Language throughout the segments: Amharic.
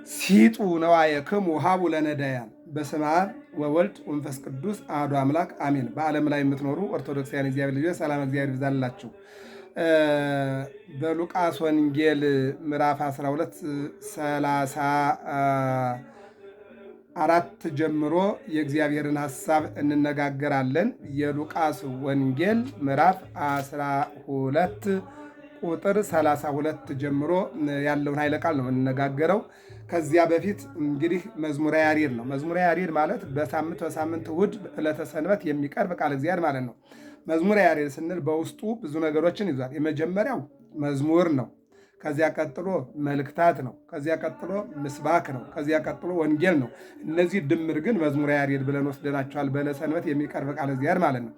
ሲጡ ነዋየክሙ ሀቡ ለነዳያን። በስመ አብ ወወልድ ወመንፈስ ቅዱስ አሐዱ አምላክ አሜን። በዓለም ላይ የምትኖሩ ኦርቶዶክሳውያን እግዚአብሔር ልጆች ሰላም እግዚአብሔር ይብዛላችሁ። በሉቃስ ወንጌል ምዕራፍ 12 34 ጀምሮ የእግዚአብሔርን ሐሳብ እንነጋገራለን። የሉቃስ ወንጌል ምዕራፍ 12 ቁጥር 32 ጀምሮ ያለውን ኃይለ ቃል ነው የምንነጋገረው። ከዚያ በፊት እንግዲህ መዝሙረ ያሬድ ነው። መዝሙረ ያሬድ ማለት በሳምንት እሑድ ዕለተ ሰንበት የሚቀርብ ቃል እግዚአብሔር ማለት ነው። መዝሙረ ያሬድ ስንል በውስጡ ብዙ ነገሮችን ይዟል። የመጀመሪያው መዝሙር ነው። ከዚያ ቀጥሎ መልእክታት ነው። ከዚያ ቀጥሎ ምስባክ ነው። ከዚያ ቀጥሎ ወንጌል ነው። እነዚህ ድምር ግን መዝሙረ ያሬድ ብለን ወስደናቸዋል። በለሰንበት የሚቀርብ ቃል እግዚአብሔር ማለት ነው።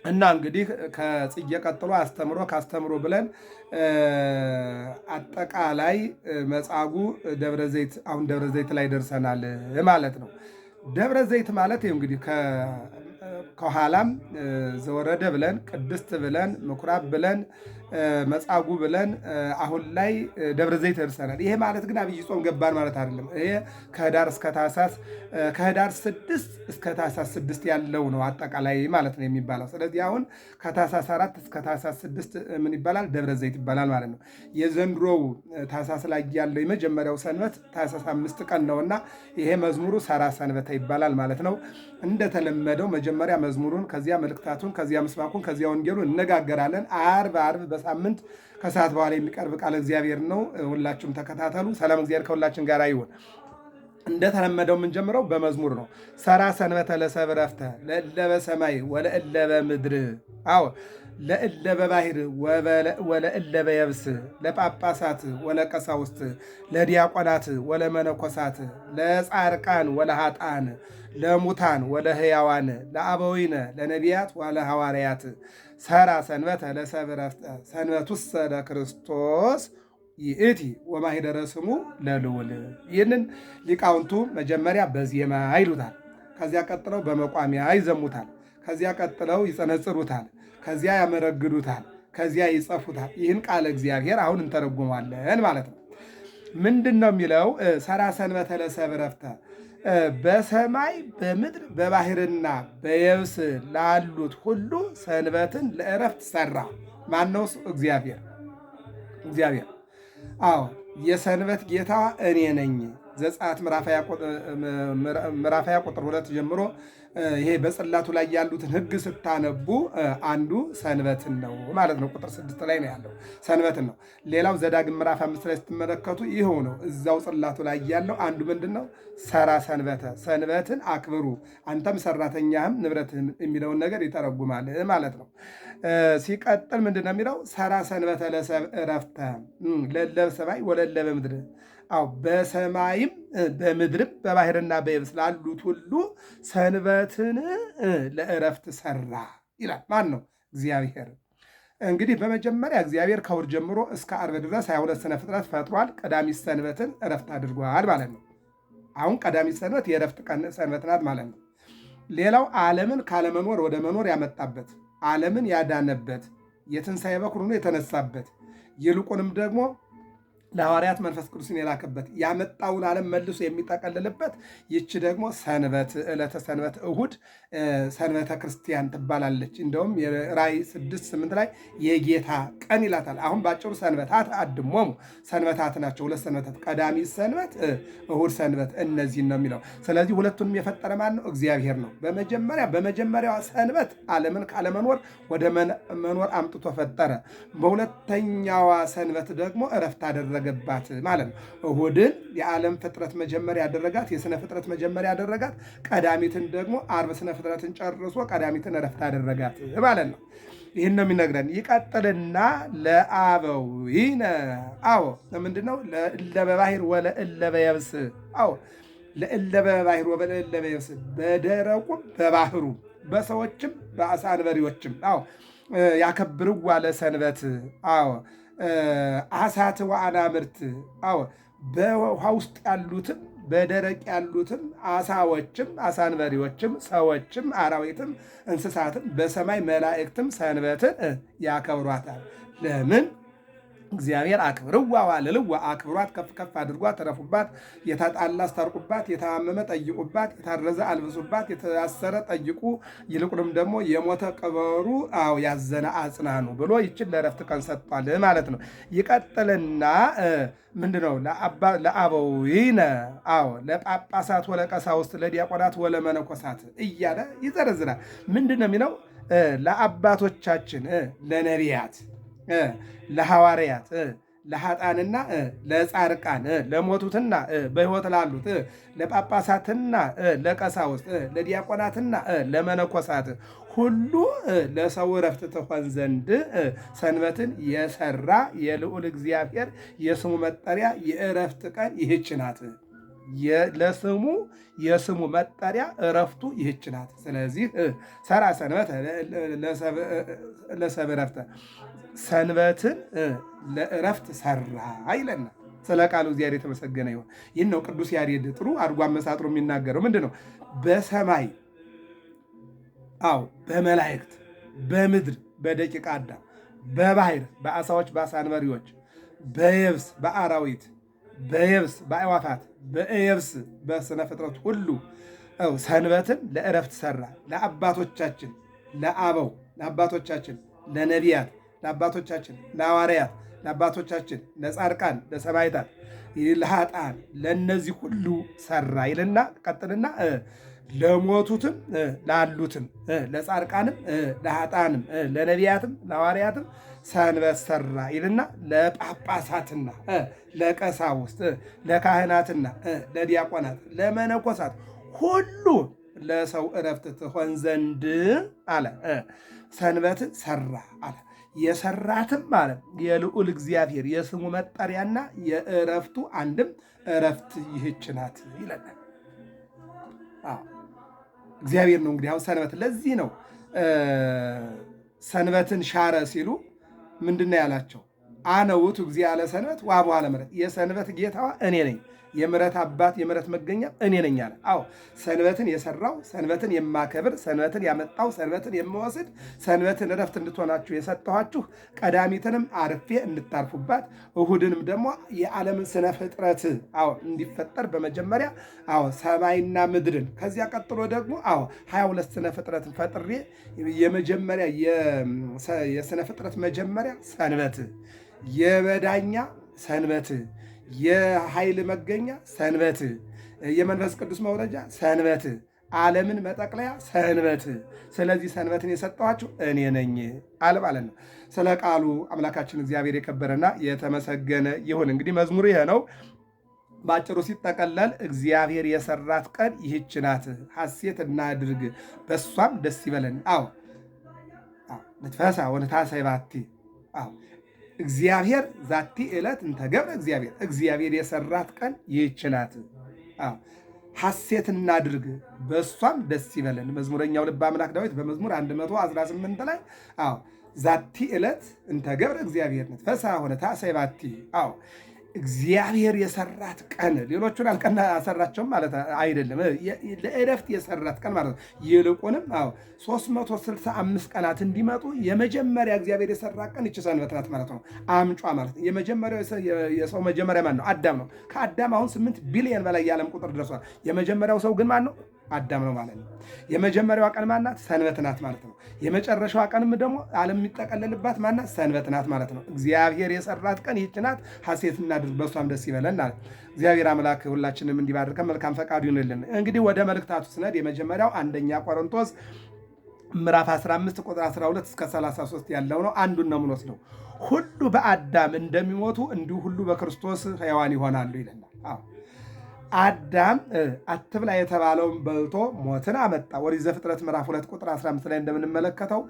እና እንግዲህ ከጽጌ ቀጥሎ አስተምሮ ካስተምሮ ብለን አጠቃላይ መጻጉዕ ደብረ ዘይት አሁን ደብረ ዘይት ላይ ደርሰናል ማለት ነው። ደብረ ዘይት ማለት እንግዲህ ከኋላም ዘወረደ ብለን ቅድስት ብለን ምኩራብ ብለን መጻጉዕ ብለን አሁን ላይ ደብረ ዘይት ደርሰናል። ይሄ ማለት ግን አብይ ጾም ገባን ማለት አይደለም። ይሄ ከህዳር እስከ ታኅሳስ ከህዳር 6 እስከ ታኅሳስ 6 ያለው ነው አጠቃላይ ማለት ነው የሚባለው። ስለዚህ አሁን ከታኅሳስ 4 እስከ ታኅሳስ 6 ምን ይባላል? ደብረ ዘይት ይባላል ማለት ነው። የዘንድሮው ታኅሳስ ላይ ያለው የመጀመሪያው ሰንበት ታኅሳስ 5 ቀን ነውና ይሄ መዝሙሩ ሰራ ሰንበተ ይባላል ማለት ነው። እንደተለመደው መጀመሪያ መዝሙሩን፣ ከዚያ መልእክታቱን፣ ከዚያ ምስባኩን፣ ከዚያ ወንጌሉን እነጋገራለን። ዓርብ በሳምንት ከሰዓት በኋላ የሚቀርብ ቃል እግዚአብሔር ነው። ሁላችሁም ተከታተሉ። ሰላም እግዚአብሔር ከሁላችን ጋር ይሁን። እንደተለመደው የምንጀምረው በመዝሙር ነው። ሰራ ሰንበተ ለሰብእ ዕረፍተ ለእለ በሰማይ ወለእለ በምድር። አዎ ለእለ በባሕር ወለእለ በየብስ፣ ለጳጳሳት ወለቀሳውስት፣ ለዲያቆናት ወለመነኮሳት፣ ለጻርቃን ወለኃጥአን፣ ለሙታን ወለሕያዋን፣ ለአበዊነ ለነቢያት ወለሐዋርያት ሰራ ሰንበተ ለሰብእ ዕረፍተ ሰንበቱሰ ለክርስቶስ ይእቲ ወማኅደረ ስሙ ለልዑል። ይህንን ሊቃውንቱ መጀመሪያ በዜማ ይሉታል። ከዚያ ቀጥለው በመቋሚያ ይዘሙታል። ከዚያ ቀጥለው ይጸነጽሩታል። ከዚያ ያመረግዱታል። ከዚያ ይጸፉታል። ይህን ቃለ እግዚአብሔር አሁን እንተረጉማለን ማለት ነው። ምንድን ነው የሚለው? ሰራ ሰንበተ ለሰብእ ዕረፍተ በሰማይ በምድር በባሕርና በየብስ ላሉት ሁሉ ሰንበትን ለዕረፍት ሰራ። ማነው? እግዚአብሔር። እግዚአብሔር አዎ የሰንበት ጌታ እኔ ነኝ። ዘጸአት ምዕራፍ 20 ቁጥር 2 ጀምሮ ይሄ በጽላቱ ላይ ያሉትን ሕግ ስታነቡ አንዱ ሰንበትን ነው ማለት ነው። ቁጥር 6 ላይ ነው ያለው ሰንበትን ነው። ሌላው ዘዳግም ምዕራፍ 5 ላይ ስትመለከቱ ይኸው ነው። እዛው ጽላቱ ላይ ያለው አንዱ ምንድን ነው? ሰራ ሰንበተ፣ ሰንበትን አክብሩ አንተም ሰራተኛህም ንብረትህም የሚለውን ነገር ይተረጉማል ማለት ነው። ሲቀጥል ምንድን ነው የሚለው? ሰራ ሰንበተ ለሰብእ ዕረፍተ ለእለ በሰማይ ወለእለ በምድር። አዎ በሰማይም በምድርም በባሕርና በየብስ ላሉት ሁሉ ሰንበትን ለዕረፍት ሰራ ይላል። ማን ነው? እግዚአብሔር። እንግዲህ በመጀመሪያ እግዚአብሔር ከእሑድ ጀምሮ እስከ ዓርብ ድረስ 22 ስነ ፍጥረት ፈጥሯል። ቀዳሚት ሰንበትን ዕረፍት አድርጓል ማለት ነው። አሁን ቀዳሚት ሰንበት የዕረፍት ቀን ሰንበት ናት ማለት ነው። ሌላው ዓለምን ካለመኖር ወደ መኖር ያመጣበት፣ ዓለምን ያዳነበት፣ የትንሣኤ በኩር ሆኖ የተነሳበት፣ ይልቁንም ደግሞ ለሐዋርያት መንፈስ ቅዱስን የላከበት፣ ያመጣውን ዓለም መልሶ የሚጠቀልልበት፣ ይቺ ደግሞ ሰንበት ዕለተ ሰንበት እሑድ ሰንበተ ክርስቲያን ትባላለች። እንደውም የራእይ 6:8 ላይ የጌታ ቀን ይላታል። አሁን ባጭሩ ሰንበታት አድሞሙ ሰንበታት ናቸው። ሁለት ሰንበታት፣ ቀዳሚት ሰንበት፣ እሑድ ሰንበት፣ እነዚህን ነው የሚለው። ስለዚህ ሁለቱንም የፈጠረ ማን ነው? እግዚአብሔር ነው። በመጀመሪያዋ ሰንበት ዓለምን ካለመኖር ወደ መኖር አምጥቶ ፈጠረ። በሁለተኛዋ ሰንበት ደግሞ ዕረፍት አደረገ ገባት ማለት ነው። እሑድን የዓለም ፍጥረት መጀመሪያ ያደረጋት፣ የስነ ፍጥረት መጀመሪያ ያደረጋት፣ ቀዳሚትን ደግሞ ዓርብ ስነ ፍጥረትን ጨርሶ ቀዳሚትን ዕረፍት አደረጋት ማለት ነው። ይህን ነው የሚነግረን። ይቀጥልና ለአበዊነ አዎ ምንድን ነው? ለእለ በባሕር ወለእለ በየብስ አዎ ለእለ በባሕር ወለእለ በየብስ በደረቁም በባሕሩ በሰዎችም በአሳ አንበሪዎችም አዎ ያከብርዋ ለሰንበት አዎ አሳት ወአናብርት አዎ በውሃ ውስጥ ያሉትም በደረቅ ያሉትም አሳዎችም አሳንበሪዎችም ሰዎችም አራዊትም እንስሳትም በሰማይ መላእክትም ሰንበትን ያከብሯታል። ለምን? እግዚአብሔር አክብርዋ ዋልልዋ አክብሯት፣ ከፍ ከፍ አድርጓት፣ ተረፉባት፣ የተጣላ አስታርቁባት፣ የታመመ ጠይቁባት፣ የታረዘ አልብሱባት፣ የታሰረ ጠይቁ፣ ይልቁንም ደግሞ የሞተ ቅበሩ፣ አዎ ያዘነ አጽናኑ ብሎ ይችን ለዕረፍት ቀን ሰጥቷል ማለት ነው። ይቀጥልና ምንድነው ለአበዊነ፣ አዎ ለጳጳሳት ወለቀሳውስት ለዲያቆናት ወለመነኮሳት እያለ ይዘረዝራል። ምንድነው የሚለው? ለአባቶቻችን ለነቢያት ለሐዋርያት ለኃጥአንና ለጻድቃን ለሞቱትና በሕይወት ላሉት ለጳጳሳትና ለቀሳውስት ለዲያቆናትና ለመነኮሳት ሁሉ ለሰው ዕረፍት ትሆን ዘንድ ሰንበትን የሰራ የልዑል እግዚአብሔር የስሙ መጠሪያ የዕረፍት ቀን ይህች ናት። ለስሙ የስሙ መጠሪያ ዕረፍቱ ይህች ናት። ስለዚህ ሰራ ሰንበተ ለሰብ ዕረፍተ፣ ሰንበትን ለዕረፍት ሰራ ይለናል። ስለ ቃሉ እግዚአብሔር የተመሰገነ ይሁን። ይህን ነው ቅዱስ ያሬድ ጥሩ አድርጎ አመሳጥሮ የሚናገረው። ምንድን ነው? በሰማይ አዎ፣ በመላእክት በምድር በደቂቀ አዳም፣ በባህር በአሳዎች በአሳ አንበሪዎች፣ በየብስ በአራዊት፣ በየብስ በአዕዋፋት፣ በየብስ በስነ ፍጥረት ሁሉ ሰንበትን ለዕረፍት ሰራ። ለአባቶቻችን ለአበው ለአባቶቻችን ለነቢያት ለአባቶቻችን ለሐዋርያት ለአባቶቻችን ለጻድቃን ለሰማዕታት ለኃጥአን ለእነዚህ ሁሉ ሰራ ይልና ቀጥልና ለሞቱትም ላሉትም ለጻድቃንም ለኃጥአንም ለነቢያትም ለሐዋርያትም ሰንበት ሰራ ይልና ለጳጳሳትና ለቀሳውስት ለካህናትና ለዲያቆናት ለመነኮሳት ሁሉ ለሰው ዕረፍት ትሆን ዘንድ አለ ሰንበት ሰራ አለ። የሰራትም አለ የልዑል እግዚአብሔር የስሙ መጠሪያና የዕረፍቱ አንድም ዕረፍት ይህች ናት ይለናል። እግዚአብሔር ነው እንግዲህ አሁን ሰንበት። ለዚህ ነው ሰንበትን ሻረ ሲሉ ምንድን ነው ያላቸው? አነ ውእቱ እግዚእ ያለ ሰንበት ወአቡኃ ለምሕረት፣ የሰንበት ጌታዋ እኔ ነኝ፣ የምሕረት አባት የምሕረት መገኛ እኔ ነኝ አለ። አዎ ሰንበትን የሰራው ሰንበትን የማከብር ሰንበትን ያመጣው ሰንበትን የምወስድ ሰንበትን ዕረፍት እንድትሆናችሁ የሰጠኋችሁ ቀዳሚትንም አርፌ እንድታርፉባት እሁድንም ደግሞ የዓለምን ስነ ፍጥረት አዎ እንዲፈጠር በመጀመሪያ አዎ ሰማይና ምድርን ከዚያ ቀጥሎ ደግሞ አዎ 22 ስነ ፍጥረትን ፈጥሬ የመጀመሪያ የስነ ፍጥረት መጀመሪያ ሰንበት፣ የመዳኛ ሰንበት፣ የኃይል መገኛ ሰንበት፣ የመንፈስ ቅዱስ መውረጃ ሰንበት፣ ዓለምን መጠቅለያ ሰንበት። ስለዚህ ሰንበትን የሰጠኋችሁ እኔ ነኝ አለ ማለት ነው። ስለ ቃሉ አምላካችን እግዚአብሔር የከበረና የተመሰገነ ይሁን። እንግዲህ መዝሙሩ ይሄ ነው። ባጭሩ ሲጠቀለል እግዚአብሔር የሰራት ቀን ይህች ናት፣ ሐሴት እናድርግ በሷም ደስ ይበለን። አዎ ንትፈሳ ወንታሰይ ባቲ አዎ እግዚአብሔር ዛቲ ዕለት እንተገብረ እግዚአብሔር የሰራት ቀን ይህች ናት። ሐሴት እናድርግ በእሷም ደስ ይበለን። መዝሙረኛው ልበ አምላክ ዳዊት በመዝሙር 118 ላይ ዛቲ ዕለት እንተገብረ እግዚአብሔር ንትፈሳ ወነታሰይ ባቲ እግዚአብሔር የሰራት ቀን ሌሎቹን አልሰራቸውም ማለት አይደለም። ለዕረፍት የሰራት ቀን ማለት ነው። ይልቁንም 365 ቀናት እንዲመጡ የመጀመሪያ እግዚአብሔር የሰራት ቀን ይህች ሰንበት ናት ማለት ነው። አምጯ ማለት ነው። የመጀመሪያው የሰው መጀመሪያ ማን ነው? አዳም ነው። ከአዳም አሁን 8 ቢሊዮን በላይ የዓለም ቁጥር ደርሷል። የመጀመሪያው ሰው ግን ማን ነው? አዳም ነው ማለት ነው። የመጀመሪያዋ ቀን ማናት? ሰንበት ናት ማለት ነው። የመጨረሻዋ ቀንም ደግሞ ዓለም የሚጠቀለልባት ማናት? ሰንበት ናት ማለት ነው። እግዚአብሔር የሰራት ቀን ይህች ናት። ሐሴት እናድርግ በእሷም ደስ ይበለን አለ። እግዚአብሔር አምላክ ሁላችንም እንዲባርከን መልካም ፈቃዱ ይሁንልን። እንግዲህ ወደ መልእክታቱ ስነድ የመጀመሪያው አንደኛ ቆሮንቶስ ምዕራፍ 15 ቁጥር 12 እስከ 33 ያለው ነው። አንዱን ነው የምንወስደው። ሁሉ በአዳም እንደሚሞቱ እንዲሁ ሁሉ በክርስቶስ ሕያዋን ይሆናሉ ይለናል። አዳም አትብላ የተባለውን በልቶ ሞትን አመጣ። ኦሪት ዘፍጥረት ምዕራፍ 2 ቁጥር 15 ላይ እንደምንመለከተው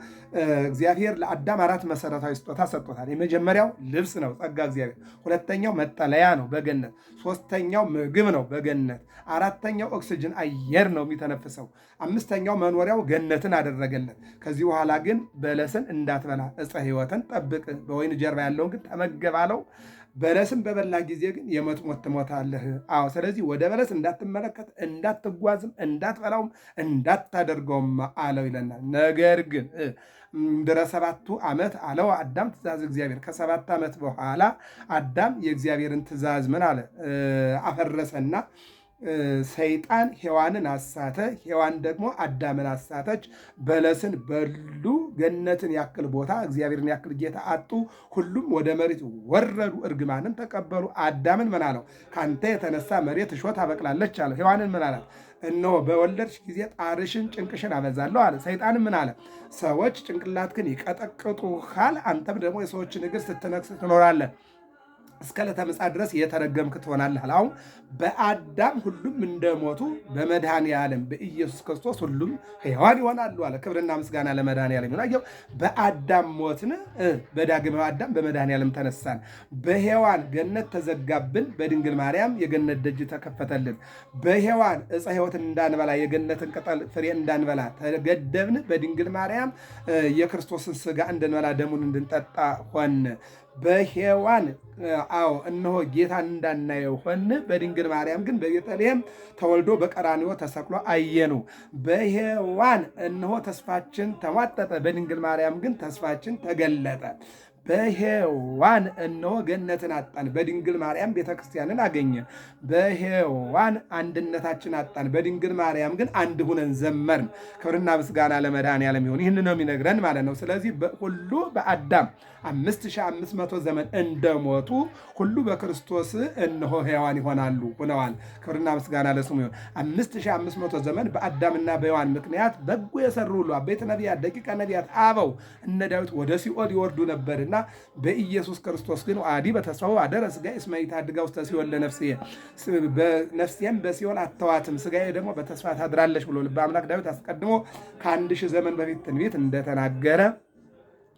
እግዚአብሔር ለአዳም 4 መሰረታዊ ስጦታ ሰጥቶታል። የመጀመሪያው ልብስ ነው፣ ጸጋ እግዚአብሔር። ሁለተኛው መጠለያ ነው በገነት። ሶስተኛው ምግብ ነው በገነት። አራተኛው ኦክስጅን አየር ነው የሚተነፍሰው። አምስተኛው መኖሪያው ገነትን አደረገለት። ከዚህ በኋላ ግን በለስን እንዳትበላ ዕፀ ሕይወትን ጠብቅ፣ በወይን ጀርባ ያለውን ግን ተመገብ አለው። በለስም በበላ ጊዜ ግን የሞት ሞት ትሞታለህ። አዎ ስለዚህ ወደ በለስ እንዳትመለከት፣ እንዳትጓዝም፣ እንዳትበላውም፣ እንዳታደርገውም አለው ይለናል። ነገር ግን ምድረ 7 ዓመት አለው አዳም ትእዛዝ እግዚአብሔር። ከ7 ዓመት በኋላ አዳም የእግዚአብሔርን ትእዛዝ ምን አለ? አፈረሰና ሰይጣን ሔዋንን አሳተ፣ ሔዋን ደግሞ አዳምን አሳተች። በለስን በሉ፣ ገነትን ያክል ቦታ እግዚአብሔርን ያክል ጌታ አጡ። ሁሉም ወደ መሬት ወረዱ፣ እርግማንን ተቀበሉ። አዳምን ምን አለው? ካንተ የተነሳ መሬት እሾህ ታበቅላለች አለ። ሔዋንን ምን አላት? እነሆ በወለድሽ ጊዜ ጣርሽን ጭንቅሽን አበዛለሁ አለ። ሰይጣንም ምን አለ? ሰዎች ጭንቅላትህን ይቀጠቅጡሃል፣ አንተም ደግሞ የሰዎችን እግር ስትነክስ ትኖራለህ፣ እስከ ዕለተ ምጽአት ድረስ የተረገምክ ትሆናለህ። አሁን በአዳም ሁሉም እንደሞቱ በመድኃኔ ዓለም በኢየሱስ ክርስቶስ ሁሉም ሕያዋን ይሆናሉ አለ። ክብርና ምስጋና ለመድኃኔ ዓለም ይሁን። አየው፣ በአዳም ሞትን፣ በዳግማዊ አዳም በመድኃኔ ዓለም ተነሳን። በሔዋን ገነት ተዘጋብን፣ በድንግል ማርያም የገነት ደጅ ተከፈተልን። በሔዋን ዕፀ ሕይወትን እንዳንበላ የገነትን ቅጠል ፍሬ እንዳንበላ ተገደብን። በድንግል ማርያም የክርስቶስን ሥጋ እንድንበላ ደሙን እንድንጠጣ ሆን። በሔዋን አዎ እነሆ ጌታን እንዳናየው ሆን። በድንግል ማርያም ግን በቤተልሔም ተወልዶ በቀራንዮ ተሰቅሎ አየኑ። በሔዋን እነሆ ተስፋችን ተሟጠጠ፣ በድንግል ማርያም ግን ተስፋችን ተገለጠ። በሔዋን እነሆ ገነትን አጣን፣ በድንግል ማርያም ቤተክርስቲያንን አገኘን። በሔዋን አንድነታችን አጣን፣ በድንግል ማርያም ግን አንድ ሁነን ዘመርን። ክብርና ምስጋና ለመድኃኔዓለም ይሁን። ይህን ነው የሚነግረን ማለት ነው። ስለዚህ ሁሉ በአዳም 5500 ዘመን እንደሞቱ ሁሉ በክርስቶስ እነሆ ሕያዋን ይሆናሉ ሆነዋል። ክብርና ምስጋና ለስሙ ይሁን። 5500 ዘመን በአዳምና በሔዋን ምክንያት በጎ የሰሩ ሁሉ አበይት ነቢያት፣ ደቂቀ ነቢያት፣ አበው እነ ዳዊት ወደ ሲኦል ይወርዱ ነበርና በኢየሱስ ክርስቶስ ግን አዲ በተስፋው አደረ ሥጋዬ እስመ ኢታድጋ ውስተ ሲኦል ለነፍስዬ፣ ነፍሴም በሲኦል አተዋትም ሥጋዬ ደግሞ በተስፋ ታድራለች ብሎ ልበ አምላክ ዳዊት አስቀድሞ ከ1000 ዘመን በፊት ትንቢት እንደተናገረ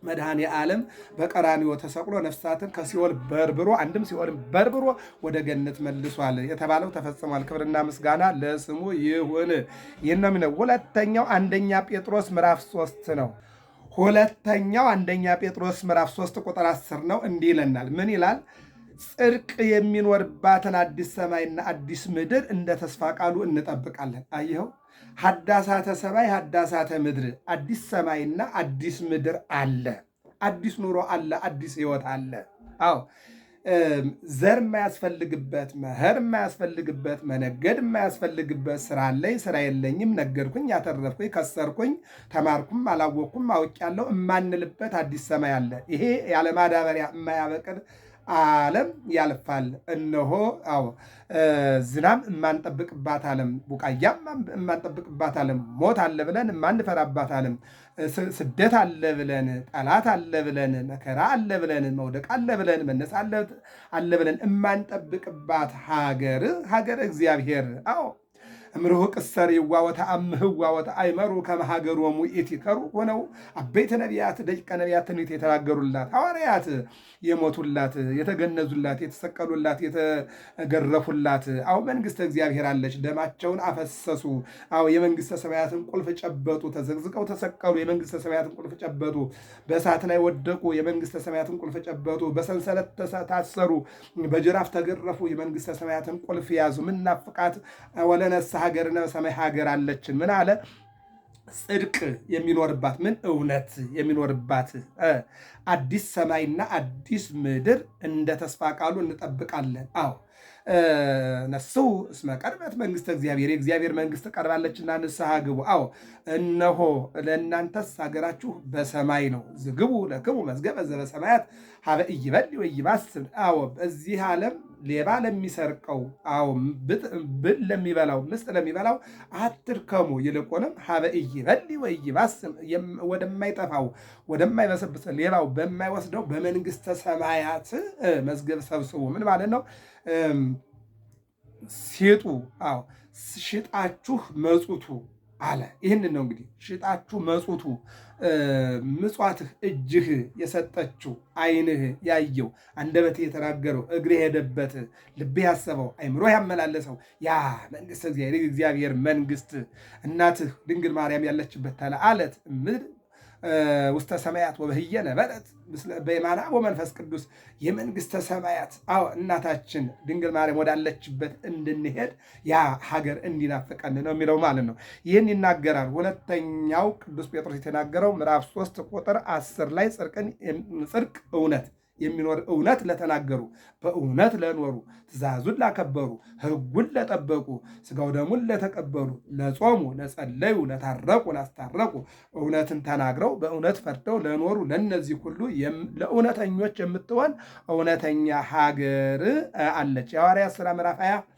መድኃኔ ዓለም በቀራንዮ ተሰቅሎ ነፍሳትን ከሲኦል በርብሮ፣ አንድም ሲኦልን በርብሮ ወደ ገነት መልሷል የተባለው ተፈጽሟል። ክብርና ምስጋና ለስሙ ይሁን። ይህን ነው የሚለው። ሁለተኛው አንደኛ ጴጥሮስ ምዕራፍ 3 ነው። ሁለተኛው አንደኛ ጴጥሮስ ምዕራፍ 3 ቁጥር 10 ነው። እንዲህ ይለናል። ምን ይላል? ጽድቅ የሚኖርባትን አዲስ ሰማይና አዲስ ምድር እንደ ተስፋ ቃሉ እንጠብቃለን። አየኸው፣ ሀዳሳተ ሰማይ ሀዳሳተ ምድር፣ አዲስ ሰማይና አዲስ ምድር አለ። አዲስ ኑሮ አለ። አዲስ ሕይወት አለ። አዎ ዘር የማያስፈልግበት፣ መኸር የማያስፈልግበት፣ መነገድ የማያስፈልግበት ስራ አለኝ፣ ስራ የለኝም፣ ነገድኩኝ፣ ያተረፍኩኝ፣ ከሰርኩኝ፣ ተማርኩም፣ አላወቅኩም፣ አውቄያለሁ የማንልበት አዲስ ሰማይ አለ። ይሄ ያለ ማዳበሪያ የማያበቅል ዓለም ያልፋል። እነሆ አዎ ዝናብ የማንጠብቅባት ዓለም፣ ቡቃያም የማንጠብቅባት ዓለም፣ ሞት አለ ብለን የማንፈራባት ዓለም፣ ስደት አለ ብለን፣ ጠላት አለ ብለን፣ መከራ አለ ብለን፣ መውደቅ አለ ብለን፣ መነሳት አለ ብለን የማንጠብቅባት ሀገር እግዚአብሔር አዎ እምርሁቅ እሰሪዋ ወተአምህዋ ወተአይመሩ ከመሃገሮሙ ኢቲከሩ ሆነው አበይት ነቢያት ደቂቀ ነቢያት ትንቢት የተናገሩላት ሐዋርያት የሞቱላት የተገነዙላት የተሰቀሉላት የተገረፉላት አዎ መንግሥተ እግዚአብሔር አለች። ደማቸውን አፈሰሱ። አዎ የመንግሥተ ሰማያትን ቁልፍ ጨበጡ። ተዘግዝቀው ተሰቀሉ። የመንግሥተ ሰማያትን ቁልፍ ጨበጡ። በእሳት ላይ ወደቁ። የመንግሥተ ሰማያትን ቁልፍ ጨበጡ። በሰንሰለት ታሰሩ። በጅራፍ ተገረፉ። የመንግሥተ ሰማያትን ቁልፍ ያዙ። ምናፍቃት ወለነሳ ሀገርና ሰማይ ሀገር አለችን። ምን አለ? ጽድቅ የሚኖርባት ምን እውነት የሚኖርባት አዲስ ሰማይና አዲስ ምድር እንደ ተስፋ ቃሉ እንጠብቃለን። አዎ ነሱ እስመ ቀርበት መንግሥተ እግዚአብሔር፣ የእግዚአብሔር መንግሥት ቀርባለችና ንስሐ ግቡ። አዎ እነሆ ለእናንተስ ሀገራችሁ በሰማይ ነው። ዝግቡ ለክሙ መዝገበ ዘበሰማያት ሀበ ኢይበልዕ ወኢይባስብ። አዎ በዚህ ዓለም ሌባ ለሚሰርቀው፣ አዎ ብል ለሚበላው፣ ምስጥ ለሚበላው አትርከሙ። ይልቁንም ሀበ ኢይበልዕ ወኢይባስብ፣ ወደማይጠፋው ወደማይበሰብስ ሌባው በማይወስደው በመንግሥተ ሰማያት መዝገብ ሰብስቡ። ምን ማለት ነው? ሲጡ አዎ ሽጣችሁ መጹቱ አለ። ይህንን ነው እንግዲህ ሽጣችሁ መጹቱ። ምጽዋትህ እጅህ የሰጠችው፣ ዓይንህ ያየው፣ አንደበትህ የተናገረው፣ እግርህ የሄደበት፣ ልብህ ያሰበው፣ አይምሮ ያመላለሰው ያ መንግሥተ እግዚአብሔር መንግሥት እናትህ ድንግል ማርያም ያለችበት ተለዓለት ምድር ውስተ ሰማያት ወበህየ ነበረት በየማነ ወመንፈስ ቅዱስ የመንግስተ ሰማያት እናታችን ድንግል ማርያም ወዳለችበት እንድንሄድ ያ ሀገር እንዲናፍቀን ነው የሚለው ማለት ነው። ይህን ይናገራል። ሁለተኛው ቅዱስ ጴጥሮስ የተናገረው ምዕራፍ 3 ቁጥር 10 ላይ ጽድቅ እውነት የሚኖር እውነት ለተናገሩ በእውነት ለኖሩ ትእዛዙን ላከበሩ ሕጉን ለጠበቁ ሥጋው ደሙን ለተቀበሉ ለጾሙ ለጸለዩ ለታረቁ ላስታረቁ እውነትን ተናግረው በእውነት ፈርደው ለኖሩ ለነዚህ ሁሉ ለእውነተኞች የምትሆን እውነተኛ ሀገር አለች። የሐዋርያት ሥራ ምዕራፍ 20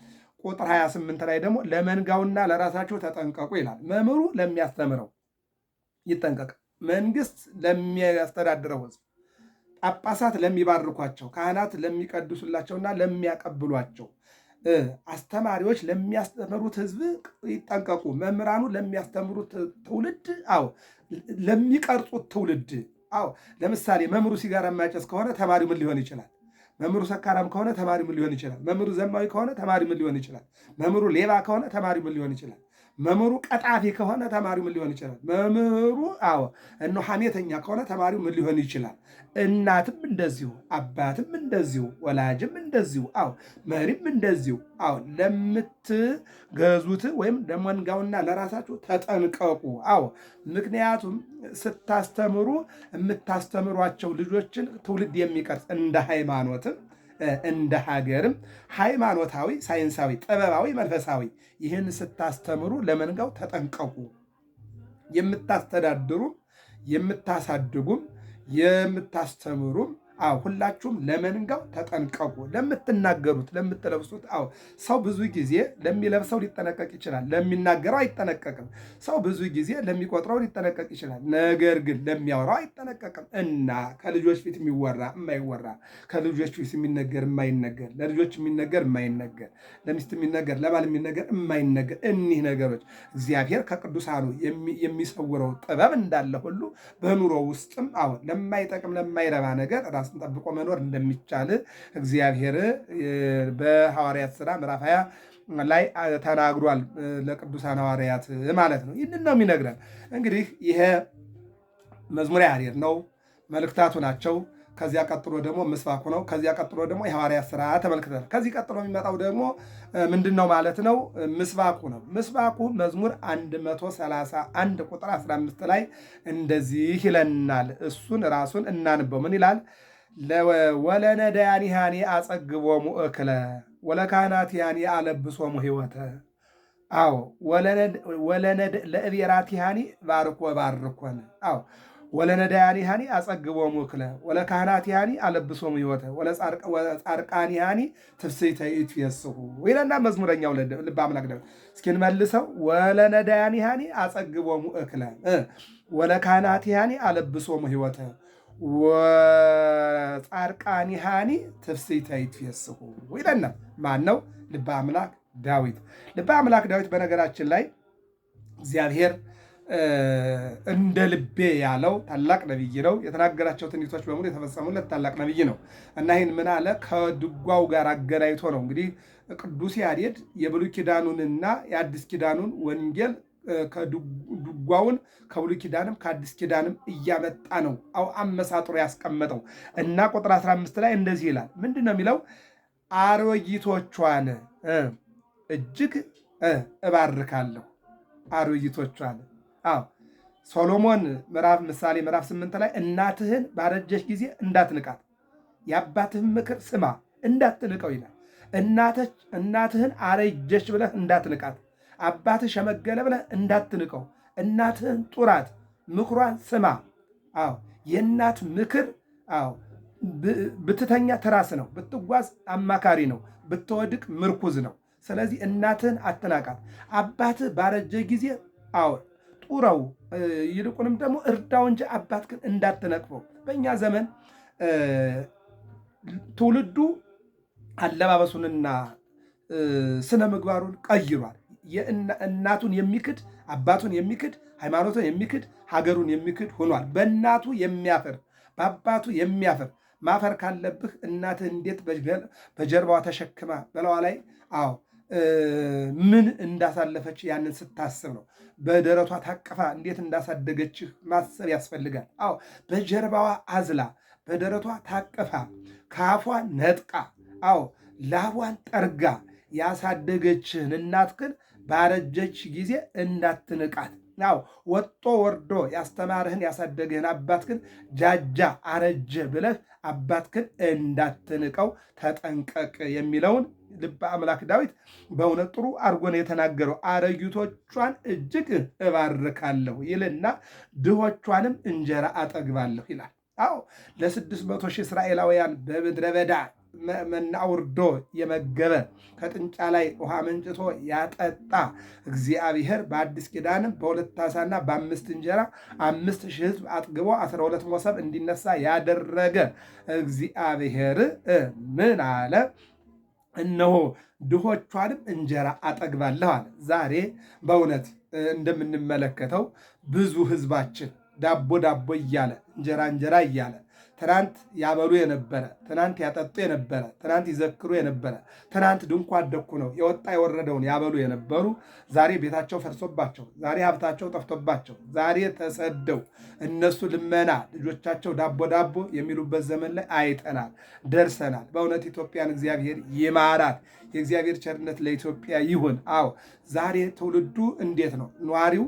ቁጥር 28 ላይ ደግሞ ለመንጋውና ለራሳቸው ተጠንቀቁ ይላል። መምህሩ ለሚያስተምረው ይጠንቀቅ፣ መንግስት ለሚያስተዳድረው ሕዝብ፣ ጳጳሳት ለሚባርኳቸው፣ ካህናት ለሚቀድሱላቸውና ለሚያቀብሏቸው፣ አስተማሪዎች ለሚያስተምሩት ሕዝብ ይጠንቀቁ። መምህራኑ ለሚያስተምሩት ትውልድ፣ ለሚቀርጹት ትውልድ። ለምሳሌ መምህሩ ሲጋራ የሚያጨስ ከሆነ ተማሪው ምን ሊሆን ይችላል? መምህሩ ሰካራም ከሆነ ተማሪው ምን ሊሆን ይችላል? መምህሩ ዘማዊ ከሆነ ተማሪው ምን ሊሆን ይችላል? መምህሩ ሌባ ከሆነ ተማሪው ምን ሊሆን ይችላል? መምህሩ ቀጣፊ ከሆነ ተማሪው ምን ሊሆን ይችላል? መምህሩ ሐሜተኛ ከሆነ ተማሪው ምን ሊሆን ይችላል? እናትም እንደዚሁ፣ አባትም እንደዚሁ፣ ወላጅም እንደዚሁ፣ መሪም እንደዚሁ። ለምትገዙት ወይም ለመንጋውና ለራሳችሁ ተጠንቀቁ። ምክንያቱም ስታስተምሩ የምታስተምሯቸው ልጆችን ትውልድ የሚቀርጽ እንደ ሃይማኖትም እንደ ሀገርም ሃይማኖታዊ፣ ሳይንሳዊ፣ ጥበባዊ፣ መንፈሳዊ ይህን ስታስተምሩ ለመንጋው ተጠንቀቁ። የምታስተዳድሩም የምታሳድጉም የምታስተምሩም ሁላችሁም ለመንጋው ተጠንቀቁ። ለምትናገሩት ለምትለብሱት ሰው ብዙ ጊዜ ለሚለብሰው ሊጠነቀቅ ይችላል፣ ለሚናገረው አይጠነቀቅም። ሰው ብዙ ጊዜ ለሚቆጥረው ሊጠነቀቅ ይችላል፣ ነገር ግን ለሚያወራው አይጠነቀቅም። እና ከልጆች ፊት የሚወራ የማይወራ፣ ከልጆች ፊት የሚነገር የማይነገር፣ ለልጆች የሚነገር የማይነገር፣ ለሚስት የሚነገር ለባል የሚነገር የማይነገር፣ እኒህ ነገሮች እግዚአብሔር ከቅዱሳኑ የሚሰውረው ጥበብ እንዳለ ሁሉ በኑሮ ውስጥም ለማይጠቅም ለማይረባ ነገር ራስን ጠብቆ መኖር እንደሚቻል እግዚአብሔር በሐዋርያት ሥራ ምዕራፍ 20 ላይ ተናግሯል። ለቅዱሳን ሐዋርያት ማለት ነው። ይህንን ነው የሚነግረን። እንግዲህ ይሄ መዝሙረ ያሬድ ነው፣ መልእክታቱ ናቸው። ከዚያ ቀጥሎ ደግሞ ምስባኩ ነው። ከዚያ ቀጥሎ ደግሞ የሐዋርያት ሥራ ተመልክተናል። ከዚህ ቀጥሎ የሚመጣው ደግሞ ምንድን ነው ማለት ነው? ምስባኩ ነው። ምስባኩ መዝሙር 131 ቁጥር 15 ላይ እንደዚህ ይለናል። እሱን ራሱን እናንበው። ምን ይላል? ወለነዳያኒሃኒ አጸግቦሙ እክለ ወለካህናቲሃኒ አለብሶሙ ሕይወተ። ለእቤራቲሃኒ ባርኮ ባርኮን። ወለነዳያኒሃኒ አጸግቦሙ እክለ ወለካህናቲሃኒ አለብሶሙ ሕይወተ ወለጻድቃኒሃኒ ትፍሥሕተ ይትፌስሑ ይለና መዝሙረኛው ልበ አምላክ ደግሞ እስኪን መልሰው ወለነዳያኒሃኒ አጸግቦሙ እክለ ወለካህናቲሃኒ አለብሶሙ ሕይወተ ወጻድቃኒሃኒ ትፍሥሕተ ይትፌስሑ ይለና ማን ነው? ልበ አምላክ ዳዊት። ልበ አምላክ ዳዊት በነገራችን ላይ እግዚአብሔር እንደ ልቤ ያለው ታላቅ ነቢይ ነው። የተናገራቸው ትንቢቶች በሙሉ የተፈጸሙለት ታላቅ ነቢይ ነው እና ይህን ምን አለ? ከድጓው ጋር አገናኝቶ ነው እንግዲህ ቅዱስ ያሬድ የብሉይ ኪዳኑንና የአዲስ ኪዳኑን ወንጌል ድጓውን ከብሉይ ኪዳንም ከአዲስ ኪዳንም እያመጣ ነው አመሳጥሮ ያስቀመጠው እና ቁጥር 15 ላይ እንደዚህ ይላል። ምንድን ነው የሚለው? አሮጊቶቿን እጅግ እባርካለሁ። አሮጊቶቿን ሶሎሞን ምሳሌ ምዕራፍ 8 ላይ እናትህን ባረጀች ጊዜ እንዳትንቃት፣ የአባትህን ምክር ስማ እንዳትንቀው ይላል። እናትህን አረጀች ብለህ እንዳትንቃት፣ አባትህ ሸመገለ ብለህ እንዳትንቀው፣ እናትህን ጡራት፣ ምክሯን ስማ። የእናት ምክር ብትተኛ ትራስ ነው፣ ብትጓዝ አማካሪ ነው፣ ብትወድቅ ምርኩዝ ነው። ስለዚህ እናትህን አትናቃት። አባትህ ባረጀ ጊዜ ጡረው፣ ይልቁንም ደግሞ እርዳው እንጂ አባትህን እንዳትነቅፈው። በእኛ ዘመን ትውልዱ አለባበሱንና ስነ ምግባሩን ቀይሯል። እናቱን የሚክድ አባቱን የሚክድ ሃይማኖቱን የሚክድ ሀገሩን የሚክድ ሆኗል። በእናቱ የሚያፍር በአባቱ የሚያፍር ማፈር ካለብህ እናትህ እንዴት በጀርባዋ ተሸክማ በለዋ ላይ ምን እንዳሳለፈች ያንን ስታስብ ነው። በደረቷ ታቅፋ እንዴት እንዳሳደገችህ ማሰብ ያስፈልጋል። አዎ በጀርባዋ አዝላ በደረቷ ታቅፋ ከአፏ ነጥቃ አዎ ላቧን ጠርጋ ያሳደገችህን እናትህን ባረጀች ጊዜ እንዳትንቃት። ናው ወጦ ወርዶ ያስተማርህን ያሳደግህን አባትህን ጃጃ አረጀ ብለህ አባትህን እንዳትንቀው ተጠንቀቅ የሚለውን ልበ አምላክ ዳዊት በእውነት ጥሩ አድርጎ ነው የተናገረው። አረጊቶቿን እጅግ እባርካለሁ ይልና ድሆቿንም እንጀራ አጠግባለሁ ይላል። አዎ ለ600,000 እስራኤላውያን በምድረ በዳ መና አውርዶ የመገበ ከጥንጫ ላይ ውሃ መንጭቶ ያጠጣ እግዚአብሔር በአዲስ ኪዳንም በ2 ዓሣና በ5 እንጀራ 5,000 ሕዝብ አጥግቦ 12 መሶብ እንዲነሳ ያደረገ እግዚአብሔር ምን አለ? እነሆ ድሆቿንም እንጀራ አጠግባለሁ አለ። ዛሬ በእውነት እንደምንመለከተው ብዙ ሕዝባችን ዳቦ ዳቦ እያለ እንጀራ እንጀራ እያለ ትናንት ያበሉ የነበረ ትናንት ያጠጡ የነበረ ትናንት ይዘክሩ የነበረ ትናንት ድንኳን ደኩ ነው የወጣ የወረደውን ያበሉ የነበሩ ዛሬ ቤታቸው ፈርሶባቸው ዛሬ ሀብታቸው ጠፍቶባቸው ዛሬ ተሰደው እነሱ ልመና ልጆቻቸው ዳቦ ዳቦ የሚሉበት ዘመን ላይ አይተናል፣ ደርሰናል። በእውነት ኢትዮጵያን እግዚአብሔር ይማራት። የእግዚአብሔር ቸርነት ለኢትዮጵያ ይሁን። አዎ ዛሬ ትውልዱ እንዴት ነው? ኗሪው